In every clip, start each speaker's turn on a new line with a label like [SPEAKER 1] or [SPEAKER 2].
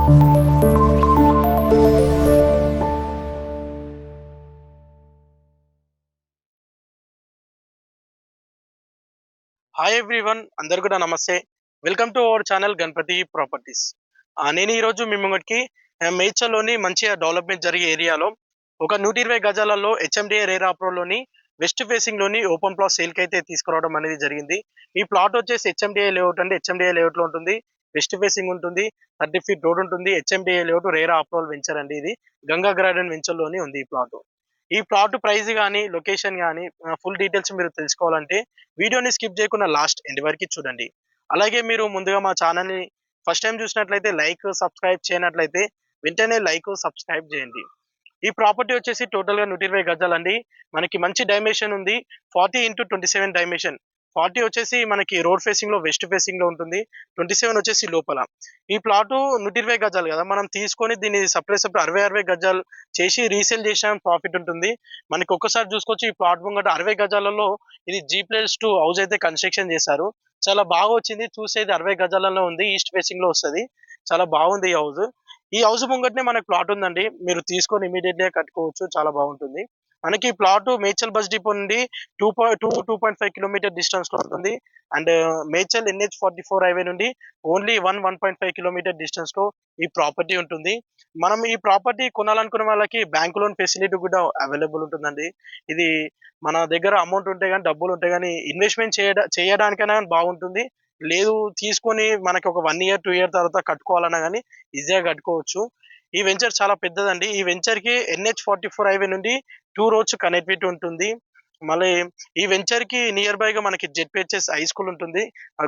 [SPEAKER 1] Hi everyone, అందరు కూడా నమస్తే. Welcome to our channel Ganapati properties. నేను ఈరోజు మీ ముంగటికి మేడ్చల్లోని మంచిగా డెవలప్మెంట్ జరిగే ఏరియాలో ఒక 120 గజాలలో హెచ్ఎండిఏ రేరా అప్రోలోని వెస్ట్ ఫేసింగ్ లోని ఓపెన్ ప్లాట్ సేల్ కి అయితే తీసుకురావడం అనేది జరిగింది. ఈ ప్లాట్ వచ్చేసి హెచ్ఎండిఏ లేఅవుట్ అండి. హెచ్ఎండిఏ లేఅవుట్ లో ఉంటుంది, వెస్ట్ ఫేసింగ్ ఉంటుంది, 30 ఫీట్ రోడ్ ఉంటుంది. హెచ్ఎండిఏ లేఅవుట్ రేరా అప్రోల్ వెంచర్ అండి. ఇది గంగా గార్డెన్ వెంచర్ లోని ఉంది ఈ ప్లాట్. ఈ ప్లాట్ ప్రైస్ గానీ, లొకేషన్ గానీ ఫుల్ డీటెయిల్స్ మీరు తెలుసుకోవాలంటే వీడియోని స్కిప్ చేయకుండా లాస్ట్ ఎండ్ వరకు చూడండి. అలాగే మీరు ముందుగా మా ఛానల్‌ని ఫస్ట్ టైమ్ చూసినట్లయితే లైక్, సబ్స్క్రైబ్ చేయనట్లయితే వెంటనే లైక్, సబ్స్క్రైబ్ చేయండి. ఈ ప్రాపర్టీ వచ్చేసి టోటల్‌గా 120 గజాలండి. మనకి మంచి డైమెన్షన్ ఉంది. 40x27 dimension. 40 వచ్చేసి మనకి రోడ్ ఫేసింగ్‌లో వెస్ట్ ఫేసింగ్‌లో ఉంటుంది. 27 వచ్చేసి లోపల. ఈ ప్లాటు 120 గజాలు కదా! మనం తీసుకొని దీన్ని సెపరేట్ 60 గజాలు చేసి రీసేల్ చేసినా ప్రాఫిట్ ఉంటుంది. మనకి ఒక్కసారి చూసుకోవచ్చు, ఈ ప్లాట్ ముంగట 60 గజాలలో ఇది G+2 హౌస్ అయితే కన్‌స్ట్రక్షన్ చేశారు. చాలా బాగా వచ్చింది. చూసేది 60 గజాలలో ఉంది. ఈస్ట్ ఫేసింగ్‌లో వస్తది. చాలా బాగుంది ఈ హౌస్. ఈ హౌస్ ముంగటనే మనకు ప్లాట్ ఉందండి. మీరు తీసుకొని ఇమ్మీడియేట్‌గా కట్టుకోవచ్చు. చాలా బాగుంటుంది. మనకి ప్లాట్ మేడ్చల్ బస్ డిపో నుండి 2.5 కిలోమీటర్ డిస్టెన్స్‌లో ఉంటుంది. అండ్ మేడ్చల్ NH44 హైవే నుండి ఓన్లీ 1.5 కిలోమీటర్ డిస్టెన్స్‌లో ఈ ప్రాపర్టీ ఉంటుంది. మనం ఈ ప్రాపర్టీ కొనాలనుకున్న వాళ్ళకి బ్యాంక్ లోన్ ఫెసిలిటీ కూడా అవైలబుల్ ఉంటుందండి. ఇది మన దగ్గర అమౌంట్ ఉంటే గాని, డబ్బులు ఉంటే గాని ఇన్వెస్ట్‌మెంట్ చేయడానికైనా బాగుంటుంది. లేదు, తీసుకొని మనకి ఒక 1 ఇయర్, 2 ఇయర్ తర్వాత కట్టుకోవాలన్నా గాని ఈజీగా కట్టుకోవచ్చు. ఈ వెంచర్ చాలా పెద్దదండి. ఈ వెంచర్‌కి NH44 హైవే నుండి 2 రోడ్స్ కనెక్టివిటీ ఉంటుంది. మళ్ళీ ఈ వెంచర్‌కి నియర్ బైగా మనకి జెడ్‌పీహెచ్‌ఎస్ హై స్కూల్ ఉంటుంది.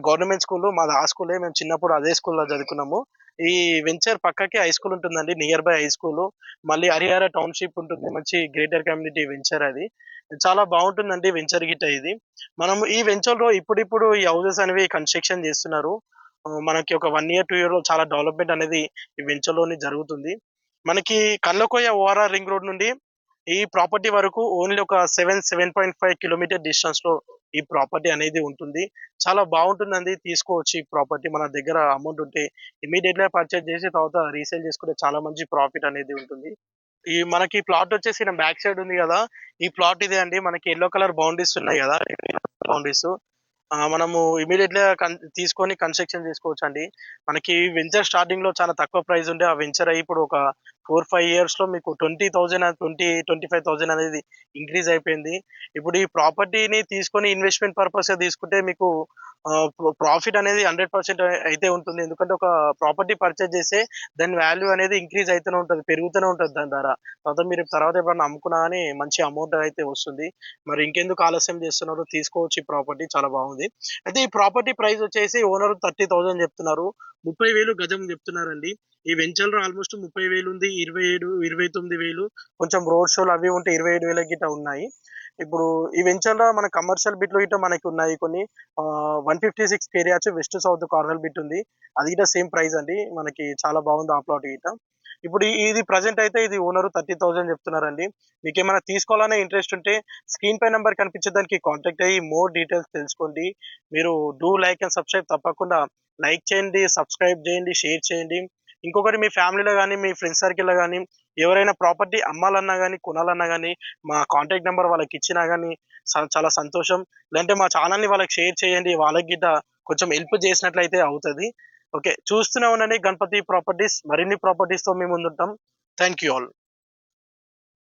[SPEAKER 1] Government school. మాది ఆ స్కూలే. మేము చిన్నప్పుడు అదే స్కూల్‌లో చదువుకున్నాము. ఈ వెంచర్ పక్కకే హై స్కూల్ ఉంటుందండి. Near by high school. మళ్ళీ హరిహర టౌన్‌షిప్ ఉంటుంది. మంచి గ్రేటర్ కమ్యూనిటీ వెంచర్ అది. చాలా బావుంటుందండి వెంచర్ గిట్ట ఇది. మనం ఈ వెంచర్‌లో ఇప్పుడిప్పుడు ఈ హౌసెస్ అనేవి కన్‌స్ట్రక్షన్ చేస్తున్నారు. మనకి ఒక 1 ఇయర్, 2 ఇయర్‌లో చాలా డెవలప్‌మెంట్ అనేది ఈ వెంచర్‌లోని జరుగుతుంది. మనకి కండ్లకోయ ఓఆర్ఆర్ రింగ్ రోడ్ నుండి ఈ ప్రాపర్టీ వరకు ఓన్లీ ఒక 7.5 కిలోమీటర్ డిస్టెన్స్‌లో ఈ ప్రాపర్టీ అనేది ఉంటుంది. చాలా బావుంటుందండి. తీసుకోవచ్చు ఈ ప్రాపర్టీ. మన దగ్గర అమౌంట్ ఉంటే ఇమ్మీడియేట్‌గా పర్చేజ్ చేసి తర్వాత రీసేల్ చేసుకుంటే చాలా మంచి ప్రాఫిట్ అనేది ఉంటుంది. ఈ మనకి ప్లాట్ వచ్చేసి నా బ్యాక్ సైడ్ ఉంది గదా! ఈ ప్లాట్ ఇదే అండి. మనకి యెల్లో కలర్ బౌండరీస్ ఉన్నాయి గదా! బౌండరీస్. మనము ఇమ్మీడియేట్‌గా తీసుకొని కన్‌స్ట్రక్షన్ చేసుకోవచ్చండి. మనకి వెంచర్ స్టార్టింగ్‌లో చాలా తక్కువ ప్రైస్ ఉండే ఆ వెంచర్ ఇప్పుడు ఒక 4, 5 ఇయర్స్‌లో మీకు 25,000 అనేది ఇంక్రీజ్ అయిపోయింది. ఇప్పుడు ఈ ప్రాపర్టీని తీసుకొని ఇన్వెస్ట్‌మెంట్ పర్పస్‌గా తీసుకుంటే మీకు ప్రాఫిట్ అనేది 100% అయితే ఉంటుంది. ఎందుకంటే ఒక ప్రాపర్టీ పర్చేజ్ చేస్తే దాని వాల్యూ అనేది ఇంక్రీజ్ అయితూనే ఉంటది. పెరుగుతూనే ఉంటది దాని ధర. తర్వాత ఎప్పుడన్నా అమ్ముకున్నా గాని మంచి అమౌంట్ అయితే వస్తుంది. మరి ఇంకెందుకు ఆలస్యం చేస్తున్నారు? తీసుకోవచ్చు ఈ ప్రాపర్టీ. చాలా బాగుంది. అయితే ఈ ప్రాపర్టీ ప్రైస్ వచ్చేసి ఓనర్ 30,000 చెప్తున్నారు. 30,000 గజం చెప్తున్నారండి. ఈ వెంచర్‌లో ఆల్‌మోస్ట్ 30,000 ఉంది. 27, 29,000 కొంచెం రోడ్ షోలు అవి ఉంటే 27,000 గిట్ట ఉన్నాయి. ఇప్పుడు ఈ వెంచర్‌లో మన కమర్షియల్ బిట్లు గిట్ట మనకి ఉన్నాయి కొన్ని. 156 areas west south corner bit ఉంది. అది గిట్ట సేమ్ ప్రైస్ అండి. మనకి చాలా బాగుంది ఆ ప్లాట్ గిట్ట. ఇప్పుడు ఇది ప్రెజెంట్ అయితే ఇది ఓనరు 30,000 చెప్తున్నారండి. మీకేమైనా తీసుకోవాలనే ఇంట్రెస్ట్ ఉంటే స్క్రీన్ పై నంబర్ కనిపించే దానికి కాంటాక్ట్ అయ్యి మోర్ డీటెయిల్స్ తెలుసుకోండి. మీరు లైక్ అండ్ సబ్స్క్రైబ్ తప్పకుండా లైక్ చేయండి, సబ్స్క్రైబ్ చేయండి, షేర్ చేయండి. ఇంకొకటి మీ ఫ్యామిలీలో గాని, మీ ఫ్రెండ్స్ సర్కిల్‌లో గాని ఎవరైనా ప్రాపర్టీ అమ్మాలన్నా గాని, కొనాలన్నా గాని మా కాంటాక్ట్ నంబర్ వాళ్ళకిచ్చినా గాని చాలా సంతోషం. లేదంటే మా ఛానెల్‌ని వాళ్ళకి షేర్ చేయండి. వాళ్ళకి గిట్ట కొంచెం హెల్ప్ చేసినట్లయితే అవుతది. ఓకే. చూస్తూనే ఉండండి గణపతి ప్రాపర్టీస్. మరిన్ని ప్రాపర్టీస్‌తో మీ ముందుంటాం. Thank you all.